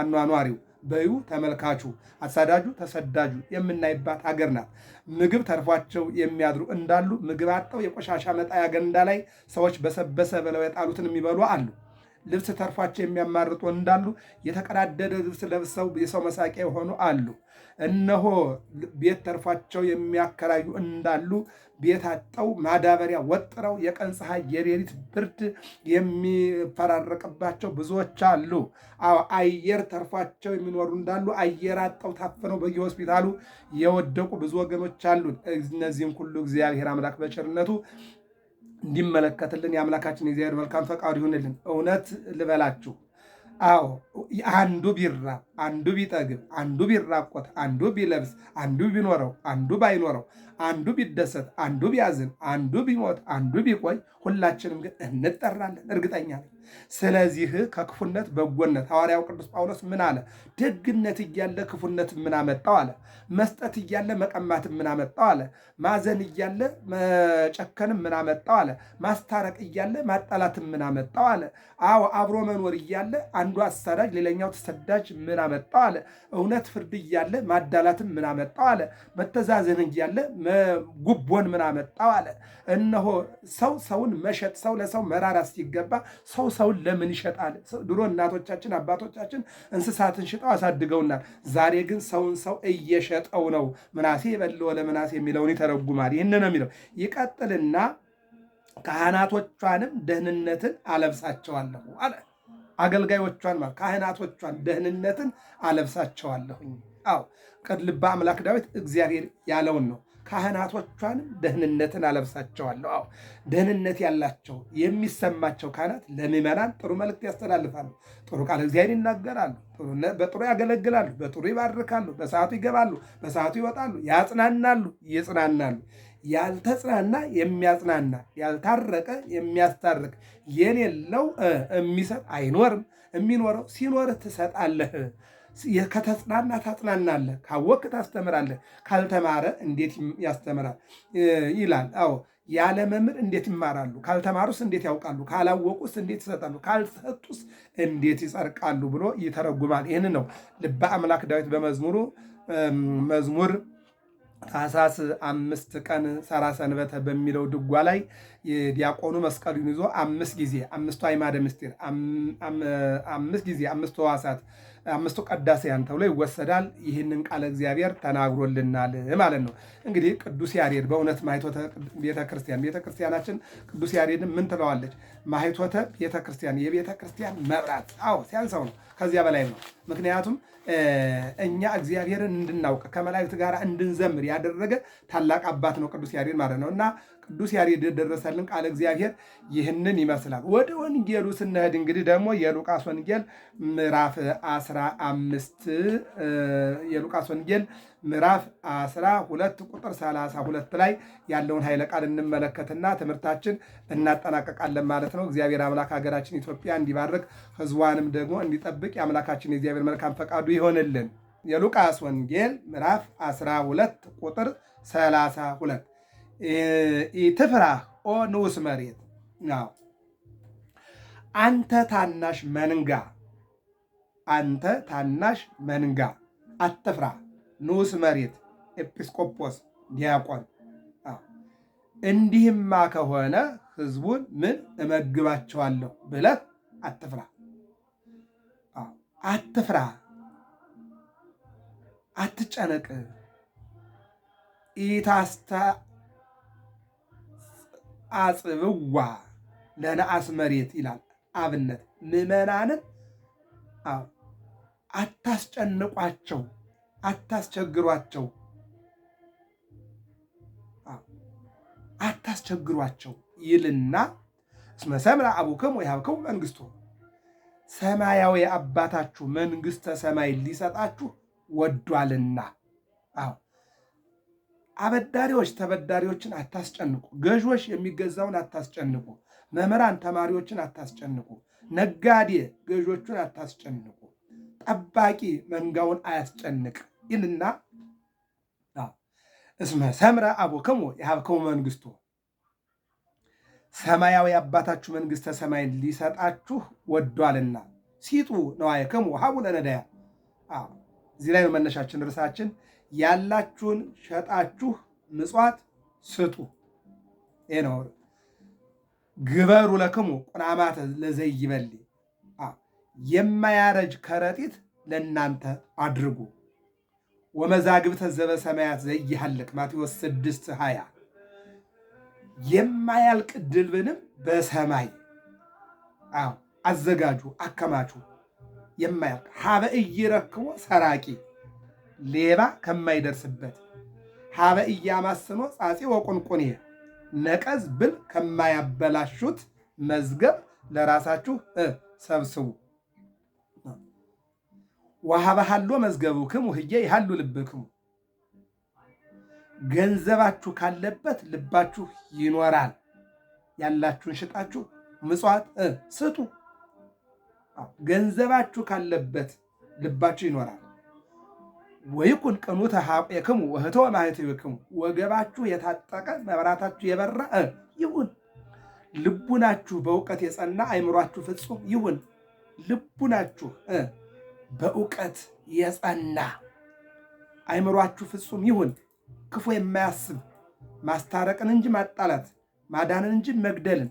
አኗኗሪው በዩ ተመልካቹ አሳዳጁ ተሰዳጁ የምናይባት ሀገር ናት። ምግብ ተርፏቸው የሚያድሩ እንዳሉ ምግብ አጥተው የቆሻሻ መጣያ ገንዳ ላይ ሰዎች በሰበሰ ብለው የጣሉትን የሚበሉ አሉ። ልብስ ተርፏቸው የሚያማርጡ እንዳሉ የተቀዳደደ ልብስ ለብሰው የሰው መሳቂያ የሆኑ አሉ። እነሆ ቤት ተርፏቸው የሚያከራዩ እንዳሉ ቤት አጠው ማዳበሪያ ወጥረው የቀን ፀሐይ የሌሊት ብርድ የሚፈራረቅባቸው ብዙዎች አሉ። አዎ አየር ተርፏቸው የሚኖሩ እንዳሉ አየር አጠው ታፍነው በየሆስፒታሉ የወደቁ ብዙ ወገኖች አሉ። እነዚህም ሁሉ እግዚአብሔር አምላክ በቸርነቱ እንዲመለከትልን የአምላካችን የእግዚአብሔር መልካም ፈቃዱ ይሁንልን። እውነት ልበላችሁ፣ አዎ አንዱ ቢራብ አንዱ ቢጠግብ አንዱ ቢራቆት አንዱ ቢለብስ አንዱ ቢኖረው አንዱ ባይኖረው አንዱ ቢደሰት አንዱ ቢያዝን አንዱ ቢሞት አንዱ ቢቆይ ሁላችንም ግን እንጠራለን፣ እርግጠኛ ነኝ። ስለዚህ ከክፉነት በጎነት ሐዋርያው ቅዱስ ጳውሎስ ምን አለ? ደግነት እያለ ክፉነት ምን አመጣው አለ። መስጠት እያለ መቀማት ምን አመጣው አለ። ማዘን እያለ መጨከንም ምን አመጣው አለ። ማስታረቅ እያለ ማጣላት ምን አመጣው አለ። አዎ አብሮ መኖር እያለ አንዱ አሳዳጅ ሌላኛው ተሰዳጅ ምን አመጣው አለ። እውነት ፍርድ እያለ ማዳላትን ምን አመጣው አለ። መተዛዘን እያለ ጉቦን ምን አመጣው አለ። እነሆ ሰው ሰውን መሸጥ ሰው ለሰው መራራት ሲገባ ሰው ሰውን ለምን ይሸጣል? ድሮ እናቶቻችን አባቶቻችን እንስሳትን ሽጠው አሳድገውናል። ዛሬ ግን ሰውን ሰው እየሸጠው ነው። ምናሴ የበለወ ለምናሴ የሚለውን ይተረጉማል። ይህን ነው የሚለው። ይቀጥልና ካህናቶቿንም ደህንነትን አለብሳቸዋለሁ አለ። አገልጋዮቿን ማለት ካህናቶቿን ደህንነትን አለብሳቸዋለሁኝ። አዎ ልበ አምላክ ዳዊት እግዚአብሔር ያለውን ነው። ካህናቶቿንም ደህንነትን አለብሳቸዋለሁ። አዎ ደህንነት ያላቸው የሚሰማቸው ካህናት ለምዕመናን ጥሩ መልእክት ያስተላልፋሉ። ጥሩ ቃል እግዚአብሔር ይናገራሉ። በጥሩ ያገለግላሉ። በጥሩ ይባርካሉ። በሰዓቱ ይገባሉ፣ በሰዓቱ ይወጣሉ፣ ያጽናናሉ፣ ይጽናናሉ። ያልተጽናና የሚያጽናና፣ ያልታረቀ የሚያስታርቅ፣ የሌለው የሚሰጥ አይኖርም። የሚኖረው ሲኖርህ ትሰጣለህ። ከተጽናና ታጽናናለህ፣ ካወቅ ታስተምራለህ፣ ካልተማረ እንዴት ያስተምራል ይላል። አዎ ያለ መምህር እንዴት ይማራሉ? ካልተማሩስ እንዴት ያውቃሉ? ካላወቁስ እንዴት ይሰጣሉ? ካልሰጡስ እንዴት ይጸርቃሉ? ብሎ ይተረጉማል። ይህን ነው ልበ አምላክ ዳዊት በመዝሙሩ መዝሙር ታኅሳስ 5 ቀን ሠራ ሰንበተ በሚለው ድጓ ላይ ዲያቆኑ መስቀሉን ይዞ 5 ጊዜ 5ቱ አዕማደ ምስጢር 5 ጊዜ 5ቱ ሕዋሳት 5ቱ ቅዳሴያን ተብሎ ይወሰዳል። ይህንን ቃለ እግዚአብሔር ተናግሮልናል ማለት ነው። እንግዲህ ቅዱስ ያሬድ በእውነት ማኅቶተ ቤተክርስቲያናችን ቅዱስ ያሬድን ምን ትለዋለች? ማኅቶተ ቤተክርስቲያን የቤተክርስቲያን መብራት። አዎ ሲያንሰው ነው፣ ከዚያ በላይ ነው። ምክንያቱም እኛ እግዚአብሔርን እንድናውቅ ከመላእክት ጋር እንድንዘምር ያደረገ ታላቅ አባት ነው ቅዱስ ያሬድ ማለት ነው። እና ቅዱስ ያሬድ የደረሰልን ቃለ እግዚአብሔር ይህንን ይመስላል። ወደ ወንጌሉ ስንሄድ እንግዲህ ደግሞ የሉቃስ ወንጌል ምዕራፍ 15 የሉቃስ ወንጌል ምዕራፍ 12 ቁጥር 32 ላይ ያለውን ኃይለ ቃል እንመለከትና ትምህርታችን እናጠናቀቃለን ማለት ነው። እግዚአብሔር አምላክ ሀገራችን ኢትዮጵያ እንዲባርክ ሕዝቧንም ደግሞ እንዲጠብቅ የአምላካችን የእግዚአብሔር መልካም ፈቃዱ ይሆንልን። የሉቃስ ወንጌል ምዕራፍ 12 ቁጥር 32 ኢትፍራህ ኦ ንዑስ መሬት፣ አንተ ታናሽ መንጋ፣ አንተ ታናሽ መንጋ አትፍራ። ንዑስ መሬት ኤጲስቆጶስ፣ ዲያቆን። እንዲህማ ከሆነ ሕዝቡን ምን እመግባቸዋለሁ ብለህ አትፍራ። አትፍራ፣ አትጨነቅ። ኢታስተአጽብዋ ለነአስ መሬት ይላል። አብነት ምዕመናንን አታስጨንቋቸው፣ አታስቸግሯቸው፣ አታስቸግሯቸው ይልና እስመ ሰምዐ አቡክሙ ወይሃብክሙ መንግሥቶ፣ ሰማያዊ አባታችሁ መንግሥተ ሰማይ ሊሰጣችሁ ወዷልና። አበዳሪዎች ተበዳሪዎችን አታስጨንቁ፣ ገዥዎች የሚገዛውን አታስጨንቁ፣ መምህራን ተማሪዎችን አታስጨንቁ፣ ነጋዴ ገዦቹን አታስጨንቁ፣ ጠባቂ መንጋውን አያስጨንቅ ይልና እስመ ሰምዐ አቡክሙ ወይሃብክሙ መንግሥቶ፣ ሰማያዊ አባታችሁ መንግሥተ ሰማይን ሊሰጣችሁ ወዷልና። ሲጡ ነዋየክሙ ወሀቡ ለነዳያን። እዚህ ላይ መነሻችን ርዕሳችን ያላችሁን ሸጣችሁ ምጽዋት ስጡ። ይህ ነው። ግበሩ ለክሙ ቁናማተ ለዘይበሊ፣ የማያረጅ ከረጢት ለእናንተ አድርጉ። ወመዛግብተ ዘበሰማያት ዘይሃልቅ ማቴዎስ 6:20፣ የማያልቅ ድልብንም በሰማይ አዘጋጁ አከማቹ። የማያልቅ ሀበ ኢይረክቦ ሰራቂ፣ ሌባ ከማይደርስበት፣ ሀበ ኢያማስኖ ጻጺ ወቁንቁኔ፣ ነቀዝ ብል ከማያበላሹት መዝገብ ለራሳችሁ ሰብስቡ። ወሀበ ሀሎ መዝገቡክሙ ህዬ ይሃሉ ልብክሙ፣ ገንዘባችሁ ካለበት ልባችሁ ይኖራል። ያላችሁን ሽጣችሁ ምጽዋት ስጡ። ገንዘባችሁ ካለበት ልባችሁ ይኖራል። ወይኩን ቅኑተ ኀቄክሙ ወህቶ ማኅተብክሙ፣ ወገባችሁ የታጠቀ መብራታችሁ የበራ ይሁን። ልቡናችሁ በእውቀት የጸና አይምሯችሁ ፍጹም ይሁን። ልቡናችሁ በእውቀት የጸና አይምሯችሁ ፍጹም ይሁን። ክፉ የማያስብ ማስታረቅን እንጂ ማጣላት፣ ማዳንን እንጂ መግደልን፣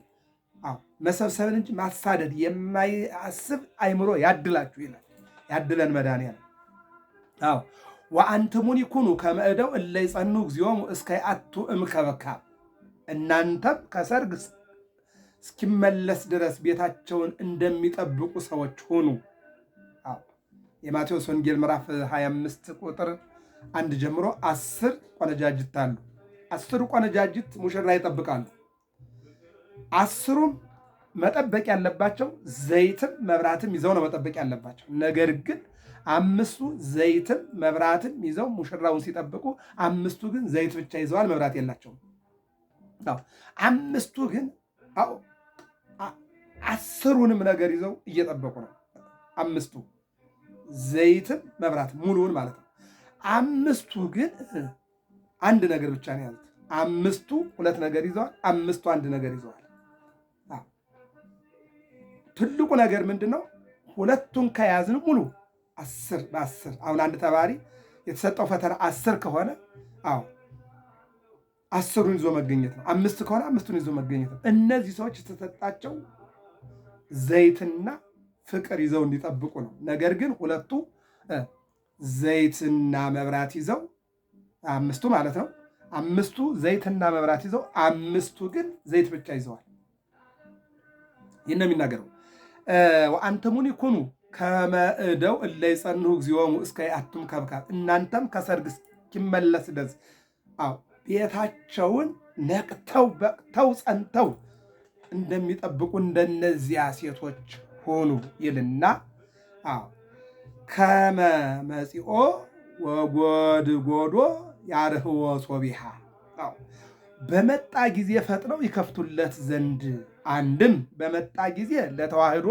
መሰብሰብን እንጂ ማሳደድ የማያስብ አይምሮ ያድላችሁ ይላል። ያድለን መድኃኒዓለም። ወአንትሙኒ ኩኑ ከመ እደው እለ ይጸኑ እግዚኦሙ እስከ ይአቱ እምከበካብ፣ እናንተም ከሰርግ እስኪመለስ ድረስ ቤታቸውን እንደሚጠብቁ ሰዎች ሁኑ። የማቴዎስ ወንጌል ምዕራፍ 25 ቁጥር 1 ጀምሮ 10 ቆነጃጅት አሉ። 10 ቆነጃጅት ሙሽራ ይጠብቃሉ። 10ሩም መጠበቅ ያለባቸው ዘይትም መብራትም ይዘው ነው መጠበቅ ያለባቸው። ነገር ግን 5ቱ ዘይትም መብራትም ይዘው ሙሽራውን ሲጠብቁ፣ 5ቱ ግን ዘይት ብቻ ይዘዋል፣ መብራት የላቸውም። 5ቱ ግን 10ሩንም ነገር ይዘው እየጠበቁ ነው። 5ቱ ዘይትም መብራትም ሙሉውን ማለት ነው። 5ቱ ግን አንድ ነገር ብቻ ነው ያሉት። 5ቱ 2 ነገር ይዘዋል፣ 5ቱ አንድ ነገር ይዘዋል። ትልቁ ነገር ምንድን ነው? 2ቱን ከያዝን ሙሉ 10 በ10። አሁን አንድ ተማሪ የተሰጠው ፈተና 10 ከሆነ 10ሩን ይዞ መገኘት ነው። 5 ከሆነ 5ቱን ይዞ መገኘት ነው። እነዚህ ሰዎች የተሰጣቸው ዘይትና ፍቅር ይዘው እንዲጠብቁ ነው። ነገር ግን 2ቱ ዘይትና መብራት ይዘው 5ቱ ማለት ነው። 5ቱ ዘይትና መብራት ይዘው 5ቱ ግን ዘይት ብቻ ይዘዋል። ይህን ነው የሚናገረው። ወአንትሙኒ ኩኑ ከመ እደው እለ ይጸንሑ እግዚኦሙ እስከ ይአቱም ከብካብ፣ እናንተም ከሰርግ እስኪመለስ ድረስ ቤታቸውን ነቅተው በቅተው ጸንተው እንደሚጠብቁ እንደነዚያ ሴቶች ሆኑ ይልና ከመ መጺኦ ወጎድጎዶ ያርህዎ ሶቢሃ በመጣ ጊዜ ፈጥነው ይከፍቱለት ዘንድ አንድም በመጣ ጊዜ ለተዋህዶ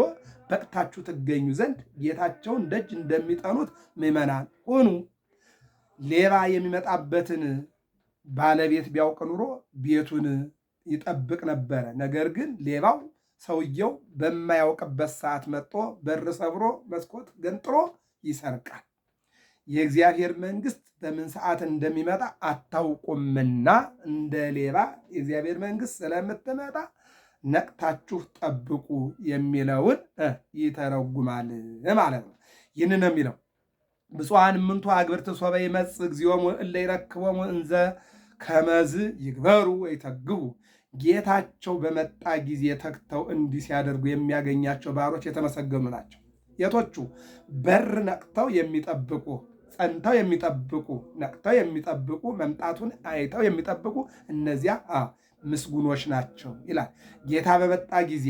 በቅታችሁ ትገኙ ዘንድ ጌታቸውን ደጅ እንደሚጠኑት ምዕመናን ሁኑ። ሌባ የሚመጣበትን ባለቤት ቢያውቅ ኑሮ ቤቱን ይጠብቅ ነበረ። ነገር ግን ሌባው ሰውየው በማያውቅበት ሰዓት መጥቶ በር ሰብሮ መስኮት ገንጥሮ ይሰርቃል። የእግዚአብሔር መንግሥት በምን ሰዓት እንደሚመጣ አታውቁምና እንደ ሌባ የእግዚአብሔር መንግሥት ስለምትመጣ ነቅታችሁ ጠብቁ የሚለውን ይተረጉማል ማለት ነው። ይህን ነው የሚለው ብፁዓን እምንቱ አግብርት ሶበ ይመጽእ እግዚኦሙ እለ ይረክቦሙ እንዘ ከመዝ ይግበሩ ወይተግሁ። ጌታቸው በመጣ ጊዜ ተግተው እንዲህ ሲያደርጉ የሚያገኛቸው ባሮች የተመሰገኑ ናቸው። የቶቹ? በር ነቅተው የሚጠብቁ፣ ጸንተው የሚጠብቁ፣ ነቅተው የሚጠብቁ፣ መምጣቱን አይተው የሚጠብቁ እነዚያ ምስጉኖች ናቸው ይላል። ጌታ በመጣ ጊዜ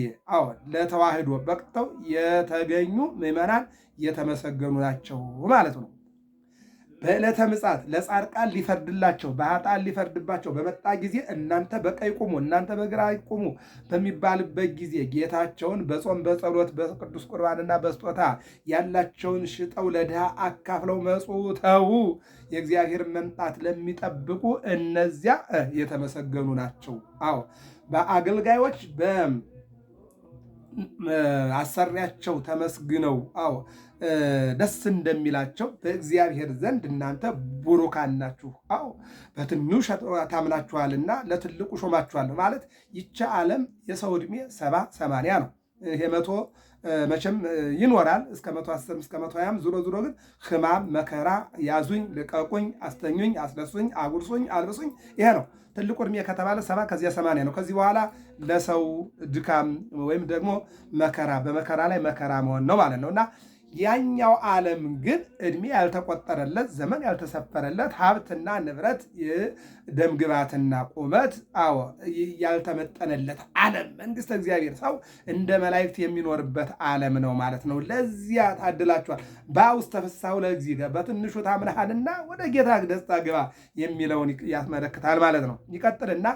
ለተዋህዶ በቅተው የተገኙ ምዕመናን የተመሰገኑ ናቸው ማለት ነው። በዕለተ ምጽአት ለጻድቃን ሊፈርድላቸው በኃጥአን ሊፈርድባቸው በመጣ ጊዜ እናንተ በቀኝ ቁሙ፣ እናንተ በግራ ቁሙ በሚባልበት ጊዜ ጌታቸውን በጾም በጸሎት በቅዱስ ቁርባንና በስጦታ ያላቸውን ሽጠው ለድሃ አካፍለው መጽውተው የእግዚአብሔር መምጣት ለሚጠብቁ እነዚያ የተመሰገኑ ናቸው። በአገልጋዮች በአሰሪያቸው ተመስግነው ደስ እንደሚላቸው በእግዚአብሔር ዘንድ እናንተ ቡሩካን ናችሁ። በትንሹ ታምናችኋልና ለትልቁ ሾማችኋለሁ ማለት ይቺ ዓለም የሰው ዕድሜ 70-80 ነው። ይሄ 100 መቼም ይኖራል እስከ 110 እስከ 120። ዙሮ ግን ሕማም መከራ፣ ያዙኝ ልቀቁኝ፣ አስተኙኝ፣ አስነሱኝ፣ አጉርሱኝ፣ አልብሱኝ ይሄ ነው ትልቁ ዕድሜ ከተባለ 70 ከዚያ 80 ነው። ከዚህ በኋላ ለሰው ድካም ወይም ደግሞ መከራ በመከራ ላይ መከራ መሆን ነው ማለት ነው እና ያኛው ዓለም ግን ዕድሜ ያልተቆጠረለት ዘመን ያልተሰፈረለት ሀብትና ንብረት ደምግባትና ቁመት ያልተመጠነለት ዓለም መንግሥተ እግዚአብሔር ሰው እንደ መላእክት የሚኖርበት ዓለም ነው ማለት ነው። ለዚያ ታድላችኋል። በውስተ ፍሥሓሁ ለእግዚእከ በትንሹ ታምነሃልና ወደ ጌታ ደስታ ግባ የሚለውን ያስመለክታል ማለት ነው። ይቀጥልና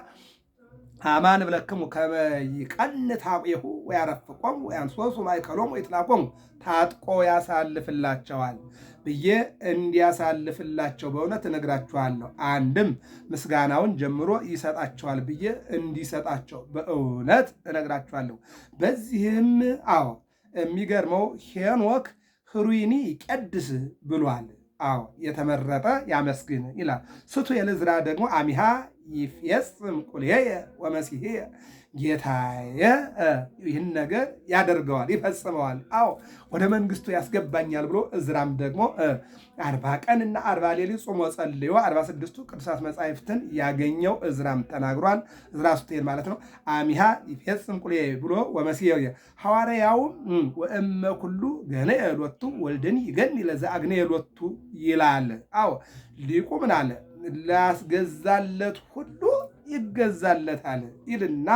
አማን ብለክሙ ከመ ይቀንት ኀቁሁ ወያረፍቆሙ ወያንሶሱ ማእከሎሙ ወይትላቆሙ ታጥቆ ያሳልፍላቸዋል ብዬ እንዲያሳልፍላቸው በእውነት እነግራችኋለሁ። አንድም ምስጋናውን ጀምሮ ይሰጣቸዋል ብዬ እንዲሰጣቸው በእውነት እነግራችኋለሁ። በዚህም የሚገርመው ሄኖክ ህሩይኒ ይቀድስ ብሏል። የተመረጠ ያመስግን ይላል። ስቱ የልዝራ ደግሞ አሚሃ ይፌጽም ቁልየ ወመሲሕየ ጌታዬ ይህን ነገር ያደርገዋል፣ ይፈጽመዋል፣ ወደ መንግስቱ ያስገባኛል ብሎ እዝራም ደግሞ 40 ቀንና 40 ሌሊት ጾሞ ጸልዮ 46ቱ ቅዱሳት መጻሕፍትን ያገኘው እዝራም ተናግሯል። እዝራ ሱቴል ማለት ነው። አሚሃ ይፌጽም ቁልየ ብሎ ወመሲሕየ ሐዋርያውም ወእመ ኩሉ ገነየ ሎቱ ወልደኒ ይገኒ ለዘአግነየ ሎቱ ይላል። ሊቁ ምን አለ? ላስገዛለት ሁሉ ይገዛለታል ይልና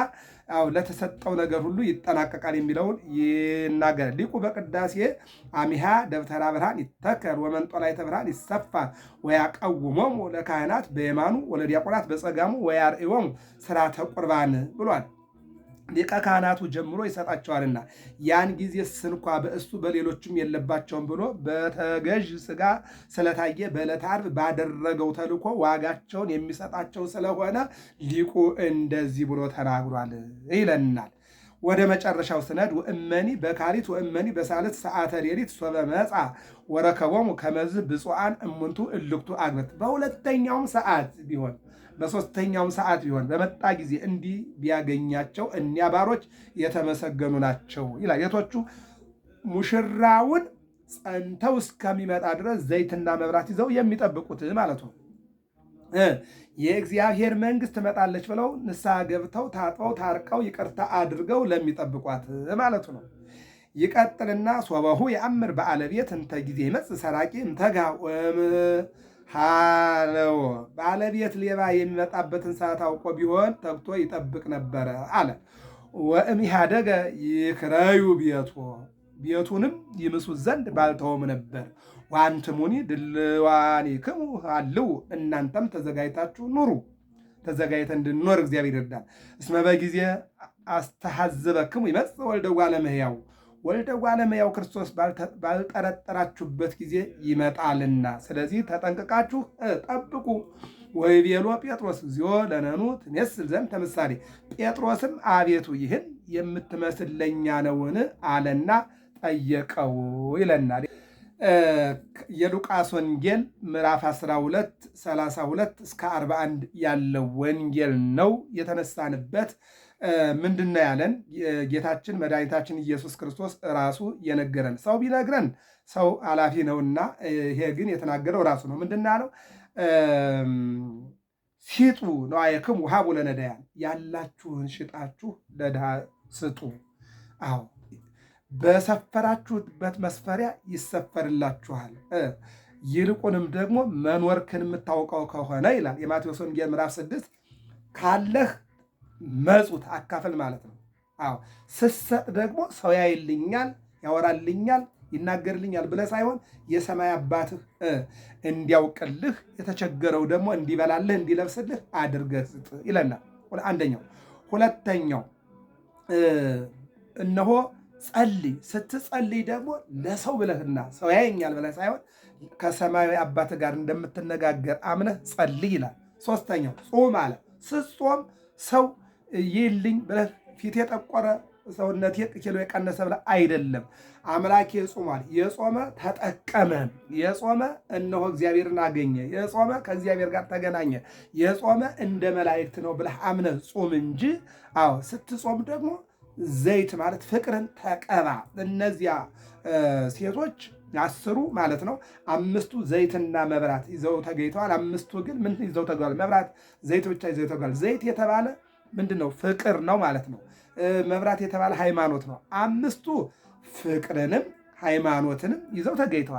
ለተሰጠው ነገር ሁሉ ይጠናቀቃል የሚለውን ይናገራል ሊቁ በቅዳሴ አሚሃ ደብተራ ብርሃን ይተከል ወመንጦላዕተ ብርሃን ይሰፋል ወያቀውሞሙ ለካህናት በየማኑ ወለዲያቆናት በጸጋሙ ወያርዕዮሙ ሥርዓተ ቁርባን ብሏል። ሊቀ ካህናቱ ጀምሮ ይሰጣቸዋልና ያን ጊዜ ስንኳ በእሱ በሌሎችም የለባቸውም ብሎ በተገዥ ሥጋ ስለታየ በዕለተ ዓርብ ባደረገው ተልኮ ዋጋቸውን የሚሰጣቸው ስለሆነ ሊቁ እንደዚህ ብሎ ተናግሯል ይለናል። ወደ መጨረሻው ስነድ ወእመኒ በካሊት ወእመኒ በሳልት ሰዓተ ሌሊት ሶበ መጻ ወረከቦሙ ከመዝ ብፁዓን እሙንቱ እልክቱ አግብርት በሁለተኛውም ሰዓት ቢሆን በሦስተኛውም ሰዓት ቢሆን በመጣ ጊዜ እንዲህ ቢያገኛቸው እኒያ ባሮች የተመሰገኑ ናቸው ይላል። የቶቹ? ሙሽራውን ጸንተው እስከሚመጣ ድረስ ዘይትና መብራት ይዘው የሚጠብቁት ማለት ነው። የእግዚአብሔር መንግሥት ትመጣለች ብለው ንስሐ ገብተው ታጥበው ታርቀው ይቅርታ አድርገው ለሚጠብቋት ማለቱ ነው። ይቀጥልና ሶበሁ የአምር በዓለ ቤት እንተ ጊዜ ይመጽእ ሰራቂ እምተጋ ሃለው ባለቤት ሌባ የሚመጣበትን ሰዓት አውቆ ቢሆን ተግቶ ይጠብቅ ነበረ አለ። ወእምኢሃደገ ይክረዩ ቤቱንም ይምሱት ዘንድ ባልተውም ነበር። ወአንትሙኒ ድልዋኒክሙ ሃልው እናንተም ተዘጋጅታችሁ ኑሩ። ተዘጋጅተን እንድንኖር እግዚአብሔር ይርዳል። እስመ በጊዜ አስተሐዝበክሙ ይመጽእ ወልደ እጓለ እመሕያው ወልደ እጓለ እመሕያው ክርስቶስ ባልጠረጠራችሁበት ጊዜ ይመጣልና፣ ስለዚህ ተጠንቅቃችሁ ጠብቁ። ወይቤሎ ጴጥሮስ እግዚኦ ለነኑ ትሜስል ዘንድ ተምሳሌ፣ ጴጥሮስም አቤቱ ይህን የምትመስል ለእኛ ነውን አለና ጠየቀው ይለናል። የሉቃስ ወንጌል ምዕራፍ 12 32 እስከ 41 ያለው ወንጌል ነው የተነሳንበት። ምንድነው ያለን? ጌታችን መድኃኒታችን ኢየሱስ ክርስቶስ ራሱ የነገረን። ሰው ቢነግረን ሰው አላፊ ነውና፣ ይሄ ግን የተናገረው ራሱ ነው። ምንድን ያለው? ሲጡ ነዋየክሙ ወሀቡ ለነዳያን፣ ያላችሁን ሽጣችሁ ለድሃ ስጡ። አዎ በሰፈራችሁበት መስፈሪያ ይሰፈርላችኋል። ይልቁንም ደግሞ መኖርክን የምታውቀው ከሆነ ይላል የማቴዎስ ወንጌል ምዕራፍ 6 ካለህ መጹት አካፈል ማለት ነው። አዎ ስሰጥ ደግሞ ሰው ያይልኛል፣ ያወራልኛል፣ ይናገርልኛል ብለህ ሳይሆን የሰማይ አባትህ እንዲያውቅልህ የተቸገረው ደግሞ እንዲበላልህ እንዲለብስልህ አድርገህ ስጥ ይለናል። አንደኛው። ሁለተኛው እነሆ ጸልይ። ስትጸልይ ደግሞ ለሰው ብለህና ሰው ያየኛል ብለህ ሳይሆን ከሰማያዊ አባትህ ጋር እንደምትነጋገር አምነህ ጸልይ ይላል። ሶስተኛው ጾም አለ። ስትጾም ሰው ይልኝ ብለህ ፊት የጠቆረ ሰውነት ኪሎ የቀነሰ ብለህ አይደለም። አምላኬ ጾሟል፣ የጾመ ተጠቀመ፣ የጾመ እነሆ እግዚአብሔርን አገኘ፣ የጾመ ከእግዚአብሔር ጋር ተገናኘ፣ የጾመ እንደ መላእክት ነው ብለህ አምነህ ጾም እንጂ። አዎ ስትጾም ደግሞ ዘይት ማለት ፍቅርን ተቀባ። እነዚያ ሴቶች 10 ማለት ነው 5ቱ ዘይትና መብራት ይዘው ተገኝተዋል። 5ቱ ግን ምን ይዘው ተገኝተዋል? መብራት፣ ዘይት ብቻ ይዘው ተገኝተዋል። ዘይት የተባለ ምንድን ነው? ፍቅር ነው ማለት ነው። መብራት የተባለ ሃይማኖት ነው። 5ቱ ፍቅርንም ሃይማኖትንም ይዘው ተገኝተዋል።